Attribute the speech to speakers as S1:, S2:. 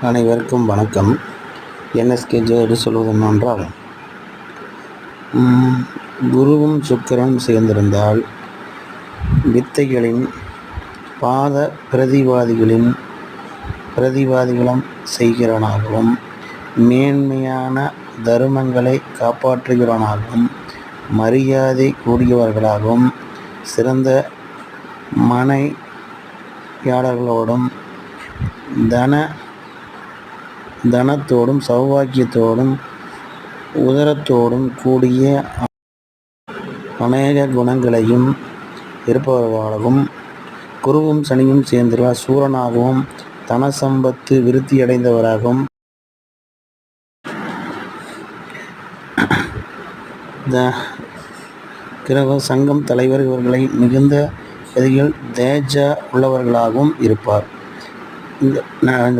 S1: அனைவருக்கும் வணக்கம். என்எஸ்கே ஜோதிட சொல்வது என்னவென்றால், குருவும் சுக்கிரனும் சேர்ந்திருந்தால் வித்தைகளின் பாத பிரதிவாதிகளும் செய்கிறவனாகவும், மேன்மையான தருமங்களை காப்பாற்றுகிறவனாகவும், மரியாதை கூடியவர்களாகவும், சிறந்த மனையாளர்களோடும், தனத்தோடும், சௌபாக்கியத்தோடும், உதரத்தோடும் கூடிய அநேக குணங்களையும் இருப்பவர்களாகவும், குருவும் சனியும் சேர்ந்திருந்தால் சூரனாகவும், தனசம்பத்து விருத்தியடைந்தவராகவும், கிரக சங்கம் தலைவர் இவர்களை மிகுந்த எதிரிகள் தேஜ உள்ளவர்களாகவும் இருப்பார். இந்த